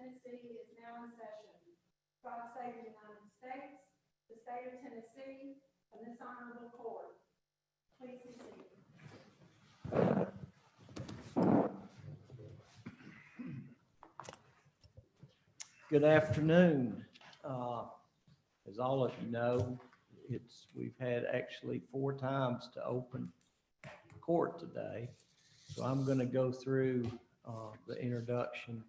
Tennessee is now in session. God save the United States, the state of Tennessee, and this honorable court. Please be seated. Good afternoon. As all of you know, we've had actually 4 times to open court today. So I'm going to go through the introduction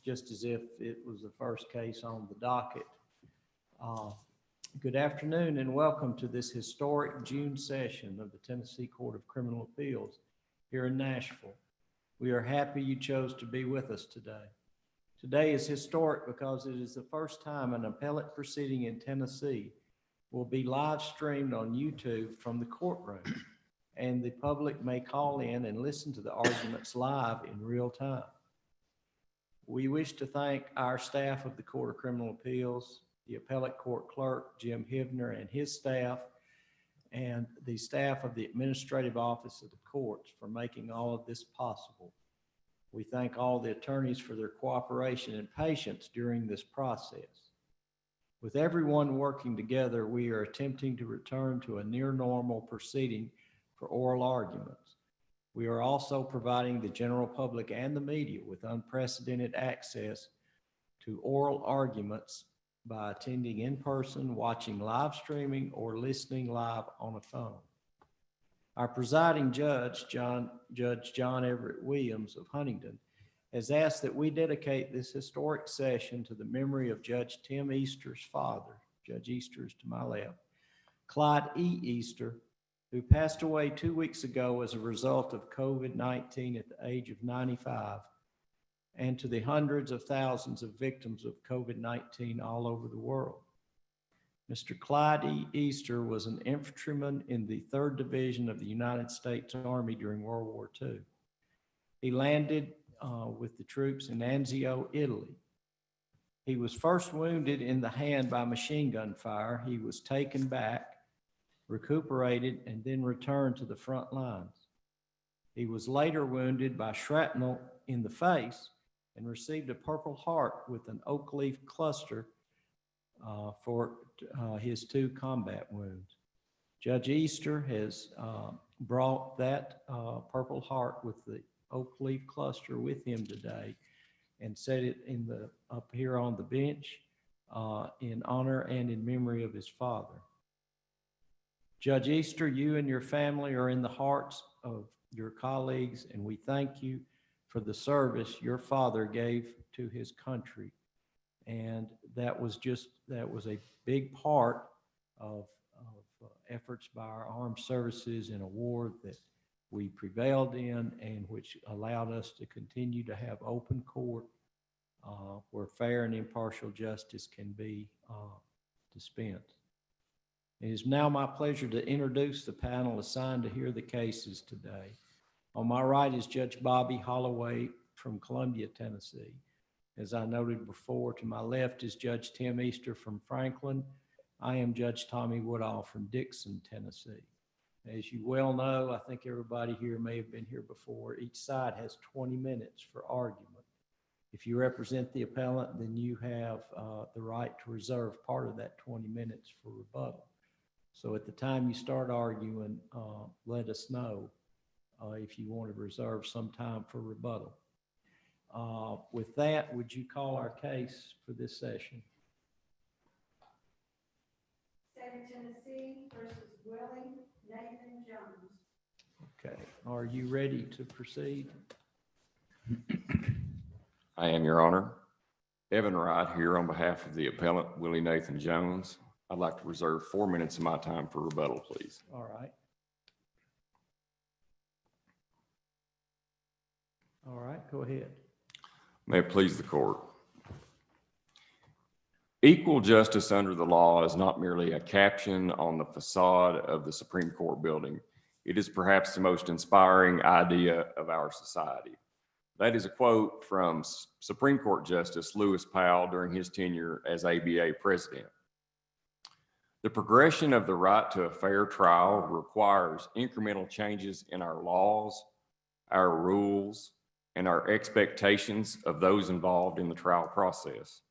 just as if it was the first case on the docket. Good afternoon and welcome to this historic June session of the Tennessee Court of Criminal Appeals here in Nashville. We are happy you chose to be with us today. Today is historic because it is the first time an appellate proceeding in Tennessee will be live streamed on YouTube from the courtroom, and the public may call in and listen to the arguments live in real time. We wish to thank our staff of the Court of Criminal Appeals, the appellate court clerk, Jim Hibner, and his staff, and the staff of the administrative office of the courts for making all of this possible. We thank all the attorneys for their cooperation and patience during this process. With everyone working together, we are attempting to return to a near normal proceeding for oral arguments. We are also providing the general public and the media with unprecedented access to oral arguments by attending in person, watching live streaming, or listening live on a phone. Our presiding judge, Judge John Everett Williams of Huntington, has asked that we dedicate this historic session to the memory of Judge Tim Easter's father. Judge Easter is to my left, Clyde E. Easter, who passed away 2 weeks ago as a result of COVID-19 at the age of 95, and to the hundreds of thousands of victims of COVID-19 all over the world. Mr. Clyde E. Easter was an infantryman in the 3rd Division of the United States Army during World War II. He landed with the troops in Anzio, Italy. He was first wounded in the hand by machine gun fire. He was taken back, recuperated, and then returned to the front lines. He was later wounded by shrapnel in the face and received a Purple Heart with an oak leaf cluster for his 2 combat wounds. Judge Easter has brought that Purple Heart with the oak leaf cluster with him today and set it up here on the bench in honor and in memory of his father. Judge Easter, you and your family are in the hearts of your colleagues, and we thank you for the service your father gave to his country. And that was a big part of efforts by our armed services in a war that we prevailed in and which allowed us to continue to have open court where fair and impartial justice can be dispensed. It is now my pleasure to introduce the panel assigned to hear the cases today. On my right is Judge Bobby Holloway from Columbia, Tennessee. As I noted before, to my left is Judge Tim Easter from Franklin. I am Judge Tommy Woodall from Dixon, Tennessee. As you well know, I think everybody here may have been here before, each side has 20 minutes for argument. If you represent the appellant, then you have the right to reserve part of that 20 minutes for rebuttal. So at the time you start arguing, let us know if you want to reserve some time for rebuttal. With that, would you call our case for this session? State of Tennessee versus Willie Nathan Jones. Okay, are you ready to proceed? I am, Your Honor. Evan Wright here on behalf of the appellant, Willie Nathan Jones. I'd like to reserve 4 minutes of my time for rebuttal, please. All right. All right, go ahead. May it please the court. Equal justice under the law is not merely a caption on the facade of the Supreme Court building. It is perhaps the most inspiring idea of our society. That is a quote from Supreme Court Justice Lewis Powell during his tenure as ABA president. The progression of the right to a fair trial requires incremental changes in our laws, our rules, and our expectations of those involved in the trial process.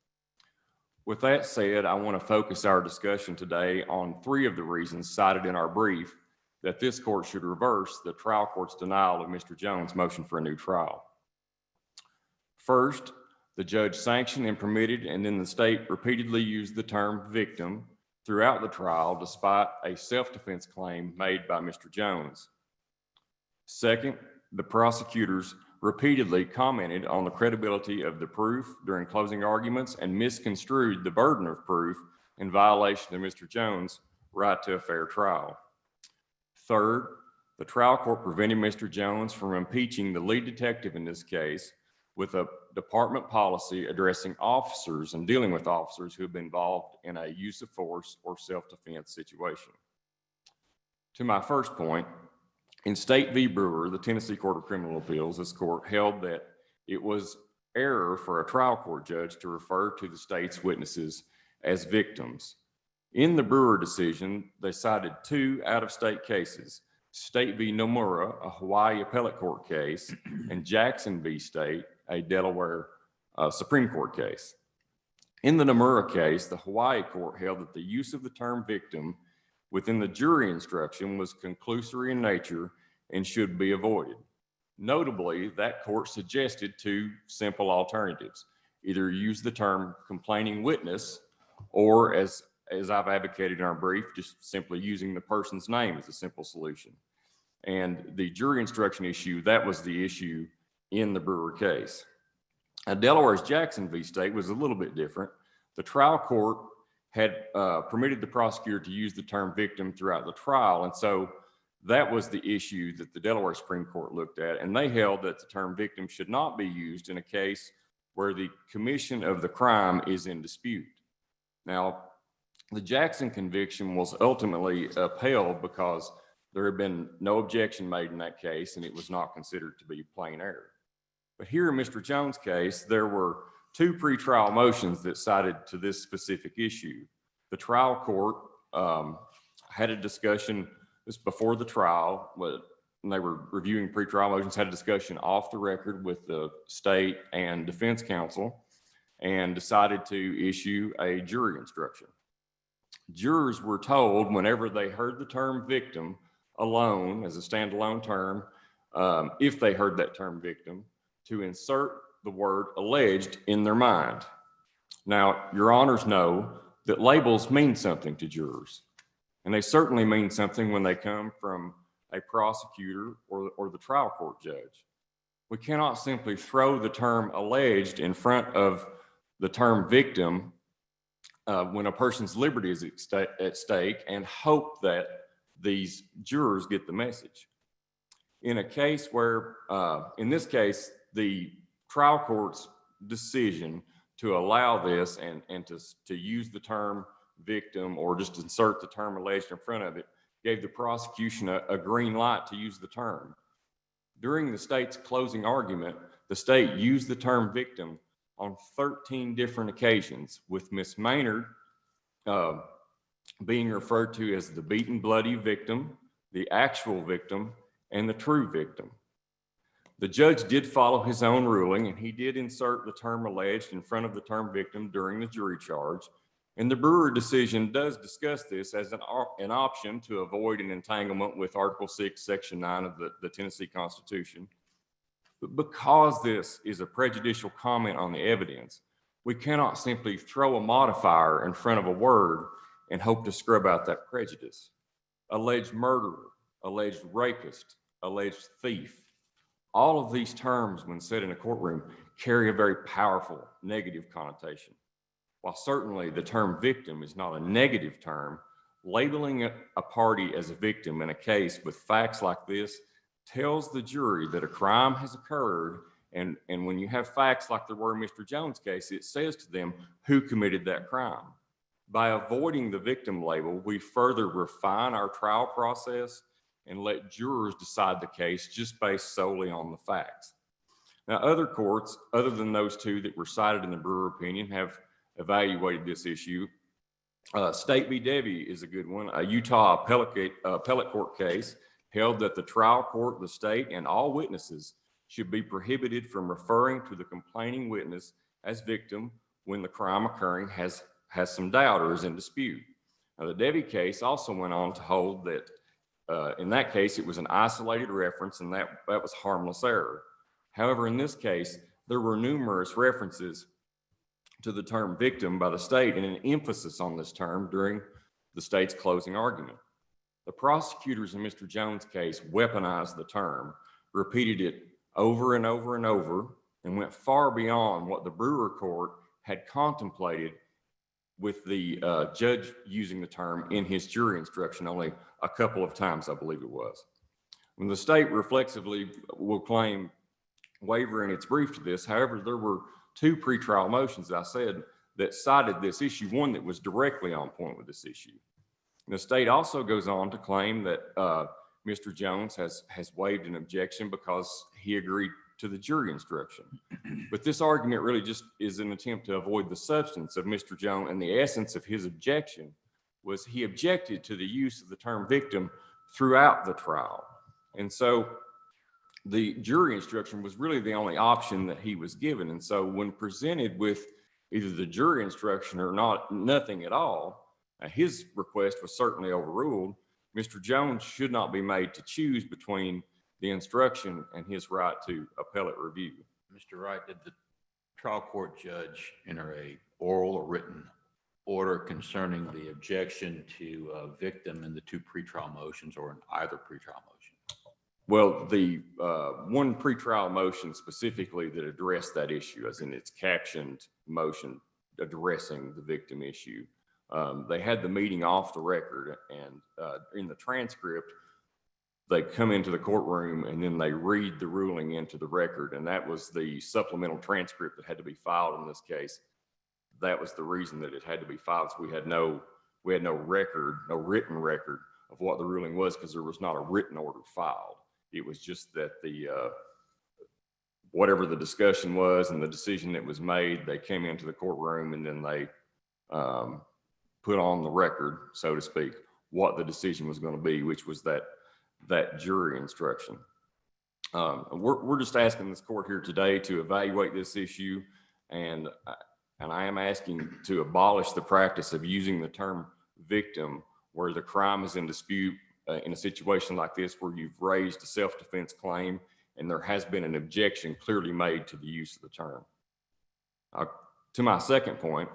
With that said, I want to focus our discussion today on 3 of the reasons cited in our brief that this court should reverse the trial court's denial of Mr. Jones' motion for a new trial. First, the judge sanctioned and permitted, and then the state repeatedly used the term victim throughout the trial despite a self-defense claim made by Mr. Jones. Second, the prosecutors repeatedly commented on the credibility of the proof during closing arguments and misconstrued the burden of proof in violation of Mr. Jones' right to a fair trial. Third, the trial court prevented Mr. Jones from impeaching the lead detective in this case with a department policy addressing officers and dealing with officers who have been involved in a use of force or self-defense situation. To my first point, in State v. Brewer, the Tennessee Court of Criminal Appeals, this court held that it was error for a trial court judge to refer to the state's witnesses as victims. In the Brewer decision, they cited 2 out-of-state cases, State v. Nomura, a Hawaii appellate court case, and Jackson v. State, a Delaware Supreme Court case. In the Nomura case, the Hawaii court held that the use of the term victim within the jury instruction was conclusory in nature and should be avoided. Notably, that court suggested 2 simple alternatives: either use the term complaining witness, or as I've advocated in our brief, just simply using the person's name as a simple solution. And the jury instruction issue, that was the issue in the Brewer case. Now, Delaware's Jackson v. State was a little bit different. The trial court had permitted the prosecutor to use the term victim throughout the trial, and so that was the issue that the Delaware Supreme Court looked at, and they held that the term victim should not be used in a case where the commission of the crime is in dispute. Now, the Jackson conviction was ultimately upheld because there had been no objection made in that case, and it was not considered to be plain error. But here in Mr. Jones' case, there were 2 pretrial motions that cited to this specific issue. The trial court had a discussion this before the trial, when they were reviewing pretrial motions, had a discussion off the record with the state and defense counsel, and decided to issue a jury instruction. Jurors were told whenever they heard the term victim alone as a standalone term, if they heard that term victim, to insert the word alleged in their mind. Now, your honors know that labels mean something to jurors, and they certainly mean something when they come from a prosecutor or the trial court judge. We cannot simply throw the term alleged in front of the term victim when a person's liberty is at stake and hope that these jurors get the message. In a case where, in this case, the trial court's decision to allow this and to use the term victim or just insert the term alleged in front of it gave the prosecution a green light to use the term. During the state's closing argument, the state used the term victim on 13 different occasions, with Miss Maynard being referred to as the beaten, bloody victim, the actual victim, and the true victim. The judge did follow his own ruling, and he did insert the term alleged in front of the term victim during the jury charge. And the Brewer decision does discuss this as an option to avoid an entanglement with Article 6, Section 9 of the Tennessee Constitution. But because this is a prejudicial comment on the evidence, we cannot simply throw a modifier in front of a word and hope to scrub out that prejudice. Alleged murderer, alleged rapist, alleged thief. All of these terms, when said in a courtroom, carry a very powerful negative connotation. While certainly the term victim is not a negative term, labeling a party as a victim in a case with facts like this tells the jury that a crime has occurred, and when you have facts like there were in Mr. Jones' case, it says to them who committed that crime. By avoiding the victim label, we further refine our trial process and let jurors decide the case just based solely on the facts. Now, other courts, other than those 2 that were cited in the Brewer opinion, have evaluated this issue. State v. Devi is a good one. A Utah appellate court case held that the trial court, the state, and all witnesses should be prohibited from referring to the complaining witness as victim when the crime occurring has some doubt or is in dispute. Now, the Devi case also went on to hold that in that case, it was an isolated reference and that was harmless error. However, in this case, there were numerous references to the term victim by the state and an emphasis on this term during the state's closing argument. The prosecutors in Mr. Jones' case weaponized the term, repeated it over and over and over, and went far beyond what the Brewer Court had contemplated with the judge using the term in his jury instruction only a couple of times, I believe it was. When the state reflexively will claim waiver in its brief to this, however, there were two pretrial motions, I said, that cited this issue, one that was directly on point with this issue. And the state also goes on to claim that Mr. Jones has waived an objection because he agreed to the jury instruction. But this argument really just is an attempt to avoid the substance of Mr. Jones, and the essence of his objection was he objected to the use of the term victim throughout the trial. And so the jury instruction was really the only option that he was given. And so when presented with either the jury instruction or nothing at all, his request was certainly overruled. Mr. Jones should not be made to choose between the instruction and his right to appellate review. Mr. Wright, did the trial court judge enter a oral or written order concerning the objection to victim in the two pretrial motions or in either pretrial motion? Well, the one pretrial motion specifically that addressed that issue, as in its captioned motion addressing the victim issue, they had the meeting off the record, and in the transcript, they come into the courtroom and then they read the ruling into the record, and that was the supplemental transcript that had to be filed in this case. That was the reason that it had to be filed. So we had no record, no written record of what the ruling was, because there was not a written order filed. It was just that the whatever the discussion was and the decision that was made, they came into the courtroom and then they put on the record, so to speak, what the decision was going to be, which was that jury instruction. We're just asking this court here today to evaluate this issue, and I am asking to abolish the practice of using the term victim where the crime is in dispute in a situation like this, where you've raised a self-defense claim and there has been an objection clearly made to the use of the term. To my second point,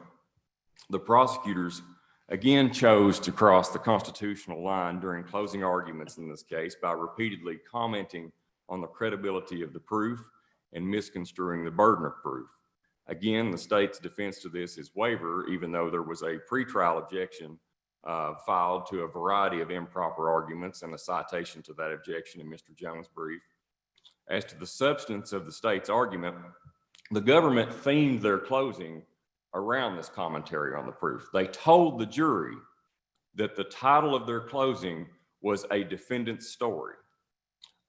the prosecutors again chose to cross the constitutional line during closing arguments in this case by repeatedly commenting on the credibility of the proof and misconstruing the burden of proof. Again, the state's defense to this is waiver, even though there was a pretrial objection filed to a variety of improper arguments and a citation to that objection in Mr. Jones' brief. As to the substance of the state's argument, the government themed their closing around this commentary on the proof. They told the jury that the title of their closing was A Defendant's Story.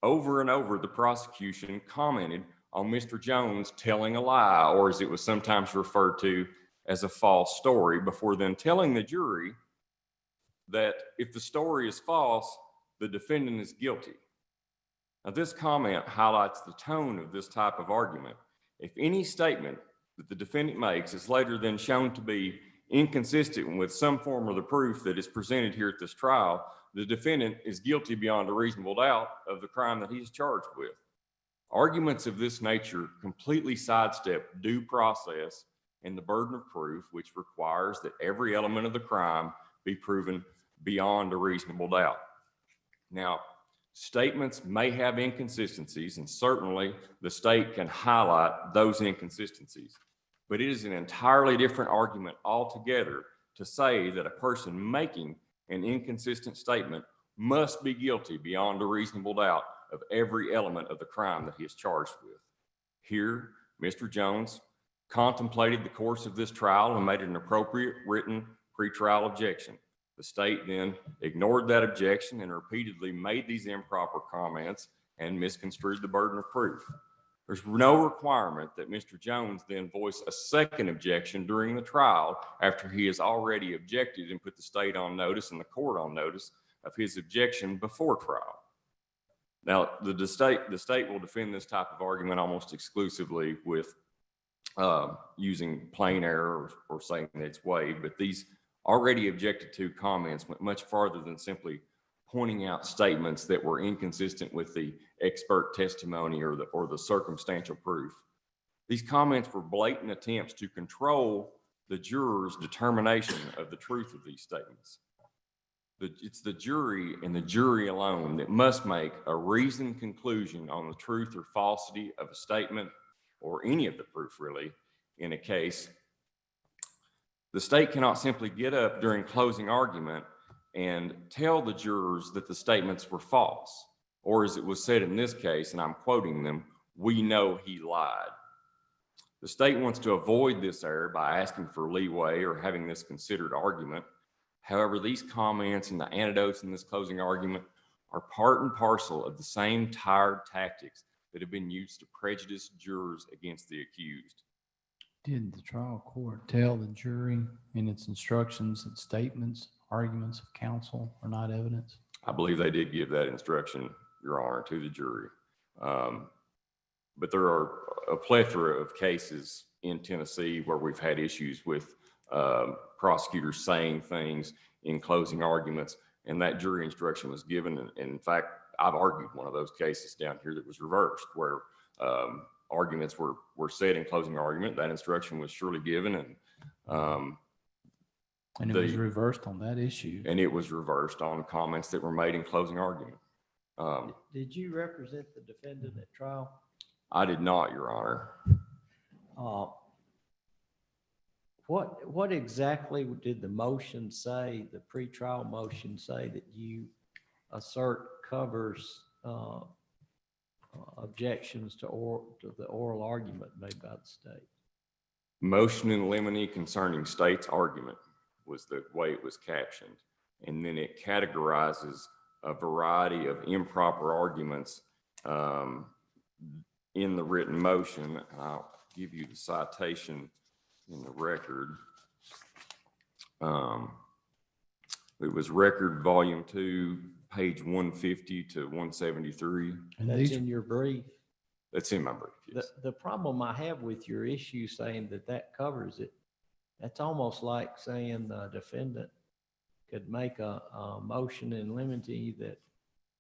Over and over, the prosecution commented on Mr. Jones telling a lie, or as it was sometimes referred to as a false story, before then telling the jury that if the story is false, the defendant is guilty. Now, this comment highlights the tone of this type of argument. If any statement that the defendant makes is later then shown to be inconsistent with some form of the proof that is presented here at this trial, the defendant is guilty beyond a reasonable doubt of the crime that he is charged with. Arguments of this nature completely sidestep due process and the burden of proof, which requires that every element of the crime be proven beyond a reasonable doubt. Now, statements may have inconsistencies, and certainly the state can highlight those inconsistencies, but it is an entirely different argument altogether to say that a person making an inconsistent statement must be guilty beyond a reasonable doubt of every element of the crime that he is charged with. Here, Mr. Jones contemplated the course of this trial and made an appropriate written pretrial objection. The state then ignored that objection and repeatedly made these improper comments and misconstrued the burden of proof. There's no requirement that Mr. Jones then voice a second objection during the trial after he has already objected and put the state on notice and the court on notice of his objection before trial. Now, the state will defend this type of argument almost exclusively with using plain error or saying that it's waived, but these already objected to comments went much farther than simply pointing out statements that were inconsistent with the expert testimony or the circumstantial proof. These comments were blatant attempts to control the jurors' determination of the truth of these statements. It's the jury and the jury alone that must make a reasoned conclusion on the truth or falsity of a statement or any of the proof really in a case. The state cannot simply get up during closing argument and tell the jurors that the statements were false, or as it was said in this case, and I'm quoting them, "We know he lied." The state wants to avoid this error by asking for leeway or having this considered argument. However, these comments and the anecdotes in this closing argument are part and parcel of the same tired tactics that have been used to prejudice jurors against the accused. Did the trial court tell the jury in its instructions that statements, arguments of counsel are not evidence? I believe they did give that instruction, Your Honor, to the jury. But there are a plethora of cases in Tennessee where we've had issues with prosecutors saying things in closing arguments, and that jury instruction was given. And in fact, I've argued one of those cases down here that was reversed, where arguments were said in closing argument. That instruction was surely given, and it was reversed on that issue. And it was reversed on comments that were made in closing argument. Did you represent the defendant at trial? I did not, Your Honor. What exactly did the motion say, the pretrial motion say, that you assert covers objections to the oral argument made by the state? Motion in limine concerning state's argument was the way it was captioned. And then it categorizes a variety of improper arguments in the written motion. I'll give you the citation in the record. It was record volume 2, page 150 to 173. And that's in your brief? That's in my brief, yes. The problem I have with your issue saying that covers it, that's almost like saying the defendant could make a motion in limine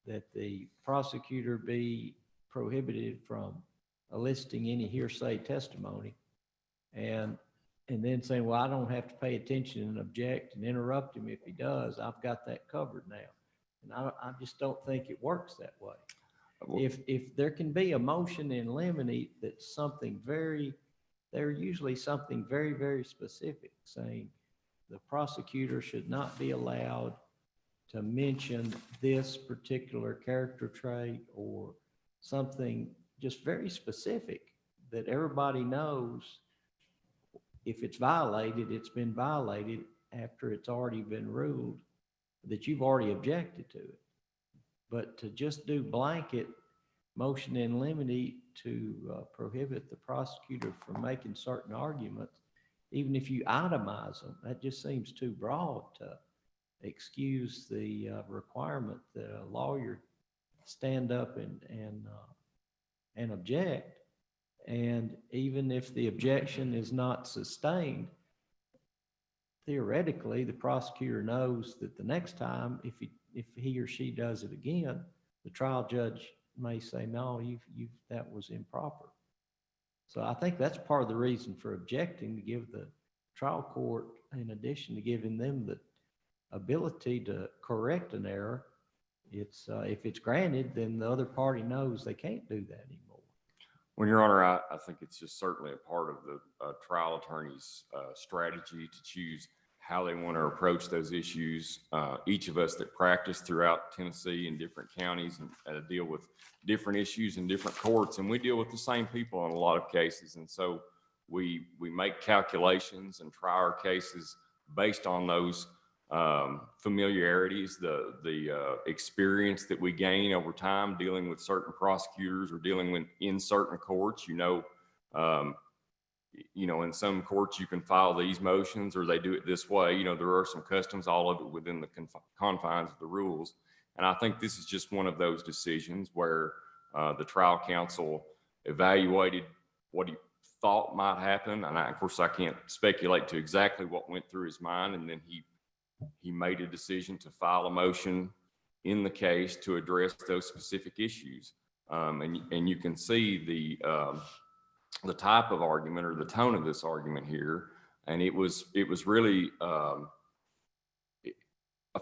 that the prosecutor be prohibited from eliciting any hearsay testimony, and then saying, well, I don't have to pay attention and object and interrupt him if he does. I've got that covered now. And I just don't think it works that way. If there can be a motion in limine that's they're usually something very, very specific, saying the prosecutor should not be allowed to mention this particular character trait or something just very specific that everybody knows. If it's violated, it's been violated after it's already been ruled that you've already objected to it. But to just do blanket motion in limine to prohibit the prosecutor from making certain arguments, even if you itemize them, that just seems too broad to excuse the requirement that a lawyer stand up and object. And even if the objection is not sustained, theoretically, the prosecutor knows that the next time, if he or she does it again, the trial judge may say, no, that was improper. So I think that's part of the reason for objecting, to give the trial court, in addition to giving them the ability to correct an error, if it's granted, then the other party knows they can't do that anymore. Well, Your Honor, I think it's just certainly a part of the trial attorney's strategy to choose how they want to approach those issues. Each of us that practice throughout Tennessee in different counties and deal with different issues in different courts, and we deal with the same people in a lot of cases. And so we make calculations and try our cases based on those familiarities, the experience that we gain over time dealing with certain prosecutors or dealing with in certain courts. In some courts you can file these motions or they do it this way. There are some customs, all of it within the confines of the rules. And I think this is just one of those decisions where the trial counsel evaluated what he thought might happen. And of course, I can't speculate to exactly what went through his mind. And then he made a decision to file a motion in the case to address those specific issues. And you can see the type of argument or the tone of this argument here. And it was really, I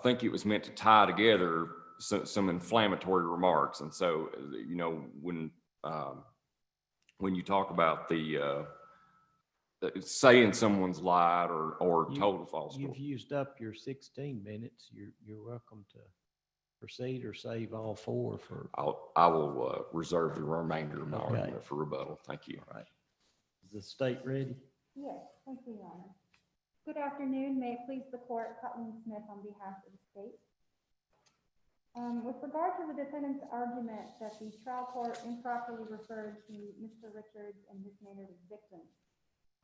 think it was meant to tie together some inflammatory remarks. And so, you know, when you talk about the saying someone's lied or told a false story. You've used up your 16 minutes. You're welcome to proceed or save all 4 for. I will reserve the remainder of my Okay. argument for rebuttal. Thank you. All right. Is the state ready? Yes, thank you, Your Honor. Good afternoon. May it please the court, Cutler Smith on behalf of the state. With regard to the defendant's argument that the trial court improperly referred to Mr. Richards and Ms. Maynard as victims,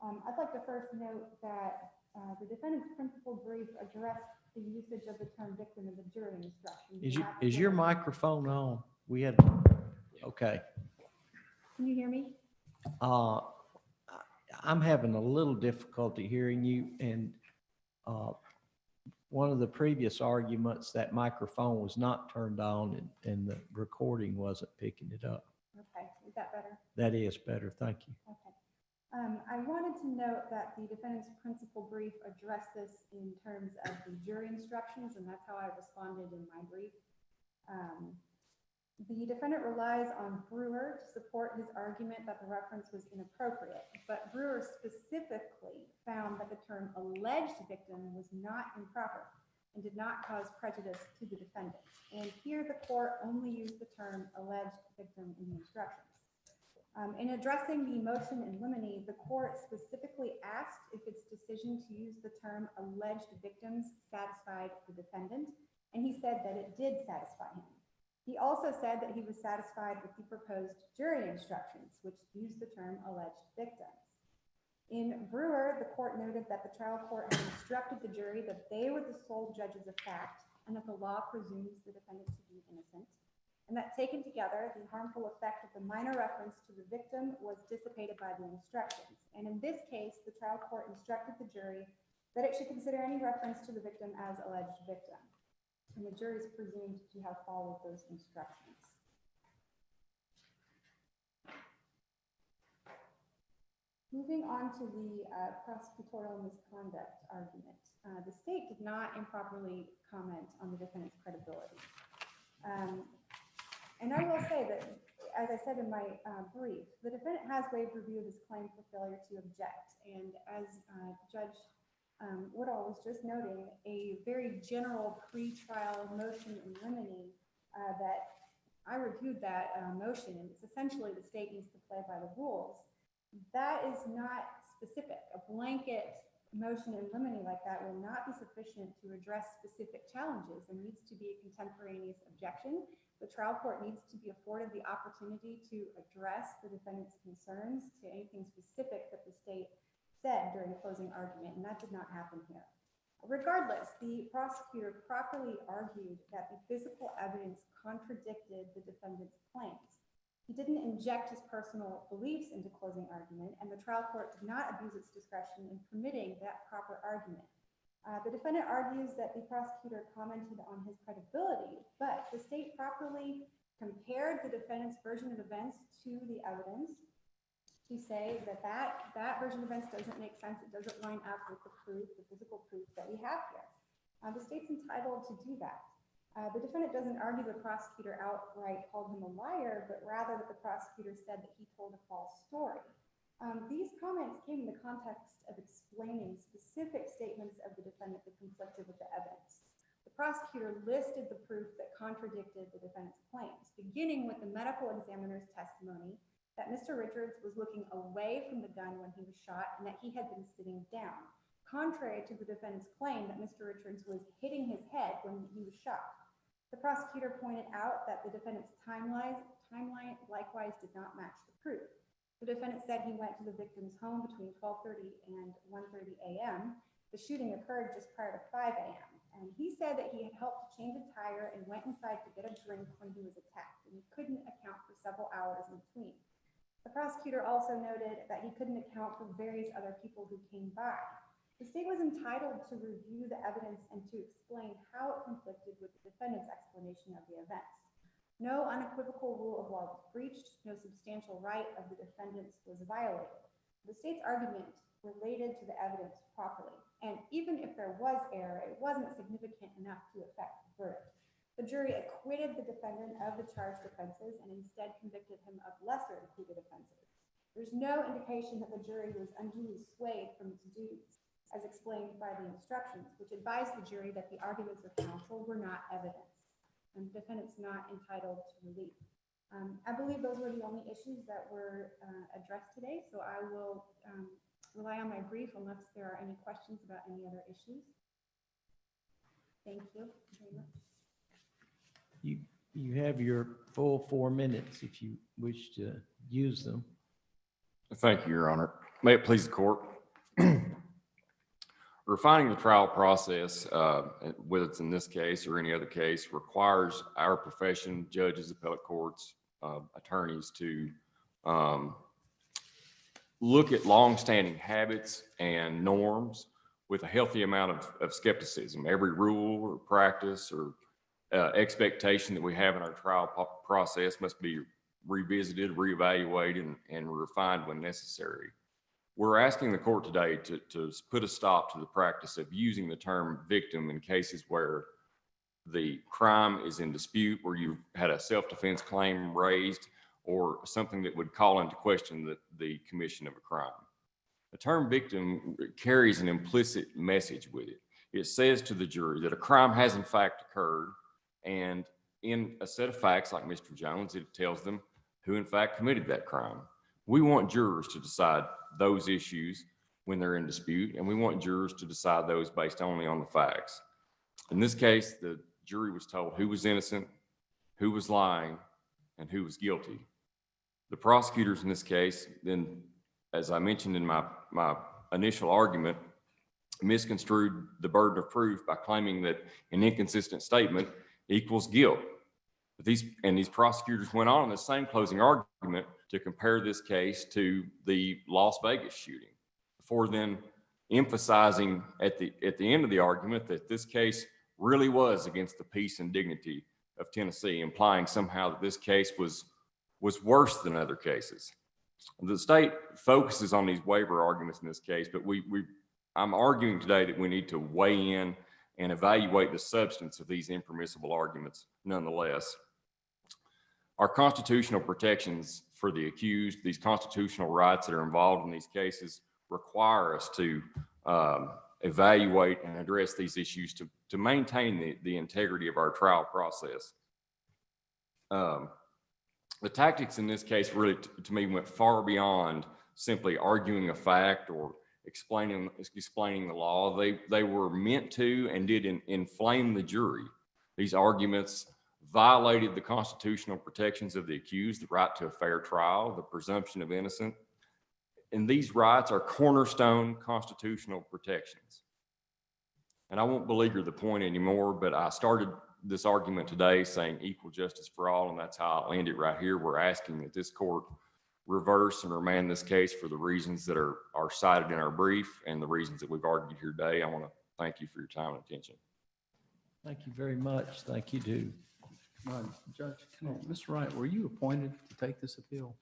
I'd like to first note that the defendant's principal brief addressed the usage of the term victim in the jury instructions. Is your microphone on? We had, okay. Can you hear me? I'm having a little difficulty hearing you, and one of the previous arguments, that microphone was not turned on and the recording wasn't picking it up. Okay, is that better? That is better, thank you. Okay. I wanted to note that the defendant's principal brief addressed this in terms of the jury instructions, and that's how I responded in my brief. The defendant relies on Brewer to support his argument that the reference was inappropriate, but Brewer specifically found that the term alleged victim was not improper and did not cause prejudice to the defendant. And here the court only used the term alleged victim in the instructions. In addressing the motion in limine, the court specifically asked if its decision to use the term alleged victims satisfied the defendant, and he said that it did satisfy him. He also said that he was satisfied with the proposed jury instructions, which used the term alleged victims. In Brewer, the court noted that the trial court had instructed the jury that they were the sole judges of fact and that the law presumes the defendant to be innocent, and that taken together, the harmful effect of the minor reference to the victim was dissipated by the instructions. And in this case, the trial court instructed the jury that it should consider any reference to the victim as alleged victim. And the jury is presumed to have followed those instructions. Moving on to the prosecutorial misconduct argument. The state did not improperly comment on the defendant's credibility. And I will say that, as I said in my brief, the defendant has waived review of his claim for failure to object. And as Judge Woodall was just noting, a very general pre-trial motion in limine that I reviewed that motion, and it's essentially the state needs to play by the rules. That is not specific. A blanket motion in limine like that will not be sufficient to address specific challenges. There needs to be a contemporaneous objection. The trial court needs to be afforded the opportunity to address the defendant's concerns to anything specific that the state said during the closing argument, and that did not happen here. Regardless, the prosecutor properly argued that the physical evidence contradicted the defendant's claims. He didn't inject his personal beliefs into closing argument, and the trial court did not abuse its discretion in permitting that proper argument. The defendant argues that the prosecutor commented on his credibility, but the state properly compared the defendant's version of events to the evidence to say that that version of events doesn't make sense. It doesn't line up with the proof, the physical proof that we have here. The state's entitled to do that. The defendant doesn't argue the prosecutor outright called him a liar, but rather that the prosecutor said that he told a false story. These comments came in the context of explaining specific statements of the defendant that conflicted with the evidence. The prosecutor listed the proof that contradicted the defendant's claims, beginning with the medical examiner's testimony that Mr. Richards was looking away from the gun when he was shot and that he had been sitting down, contrary to the defendant's claim that Mr. Richards was hitting his head when he was shot. The prosecutor pointed out that the defendant's timeline likewise did not match the proof. The defendant said he went to the victim's home between 12:30 and 1:30 a.m. The shooting occurred just prior to 5 a.m. And he said that he had helped to change a tire and went inside to get a drink when he was attacked, and he couldn't account for several hours in between. The prosecutor also noted that he couldn't account for various other people who came by. The state was entitled to review the evidence and to explain how it conflicted with the defendant's explanation of the events. No unequivocal rule of law was breached, no substantial right of the defendants was violated. The state's argument related to the evidence properly, and even if there was error, it wasn't significant enough to affect the verdict. The jury acquitted the defendant of the charged offenses and instead convicted him of lesser included offenses. There's no indication that the jury was unduly swayed from its duties, as explained by the instructions, which advised the jury that the arguments of counsel were not evidence, and the defendant's not entitled to relief. I believe those were the only issues that were addressed today, so I will rely on my brief unless there are any questions about any other issues. Thank you very much. You have your full 4 minutes if you wish to use them. Thank you, Your Honor. May it please the court. Refining the trial process, whether it's in this case or any other case, requires our profession, judges, appellate courts, attorneys to look at longstanding habits and norms with a healthy amount of skepticism. Every rule or practice or expectation that we have in our trial process must be revisited, reevaluated, and refined when necessary. We're asking the court today to put a stop to the practice of using the term victim in cases where the crime is in dispute, where you had a self-defense claim raised, or something that would call into question the commission of a crime. The term victim carries an implicit message with it. It says to the jury that a crime has in fact occurred, and in a set of facts like Mr. Jones, it tells them who in fact committed that crime. We want jurors to decide those issues when they're in dispute, and we want jurors to decide those based only on the facts. In this case, the jury was told who was innocent, who was lying, and who was guilty. The prosecutors in this case, then, as I mentioned in my initial argument, misconstrued the burden of proof by claiming that an inconsistent statement equals guilt. These prosecutors went on in the same closing argument to compare this case to the Las Vegas shooting, before then emphasizing at the end of the argument that this case really was against the peace and dignity of Tennessee, implying somehow that this case was worse than other cases. The state focuses on these waiver arguments in this case, but I'm arguing today that we need to weigh in and evaluate the substance of these impermissible arguments nonetheless. Our constitutional protections for the accused, these constitutional rights that are involved in these cases, require us to evaluate and address these issues to maintain the integrity of our trial process. The tactics in this case really, to me, went far beyond simply arguing a fact or explaining the law. They were meant to and did inflame the jury. These arguments violated the constitutional protections of the accused, the right to a fair trial, the presumption of innocence. And these rights are cornerstone constitutional protections. And I won't belabor the point anymore, but I started this argument today saying equal justice for all, and that's how I'll end it right here. We're asking that this court reverse and remand this case for the reasons that are cited in our brief and the reasons that we've argued here today. I want to thank you for your time and attention. Thank you very much. Thank you, too. Judge, Mr. Wright, were you appointed to take this appeal?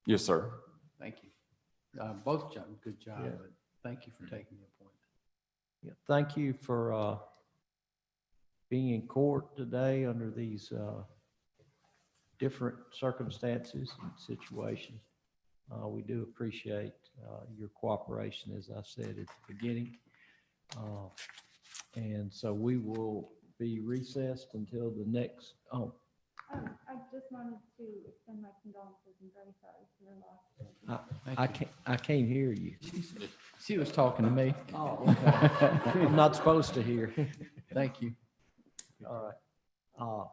Yes, sir. Thank you. Both judges, good job, Yeah. but thank you for taking the appointment. Yeah, thank you for being in court today under these different circumstances and situations. We do appreciate your cooperation, as I said at the beginning. And so we will be recessed until the next, I just wanted to extend my condolences and very sorry for your loss. I can't hear you. She was talking to me. Oh, okay. I'm not supposed to hear. Thank you. All right.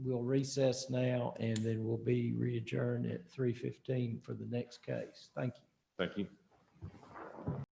We'll recess now, and then we'll be re-adjourned at 3:15 for the next case. Thank you. Thank you.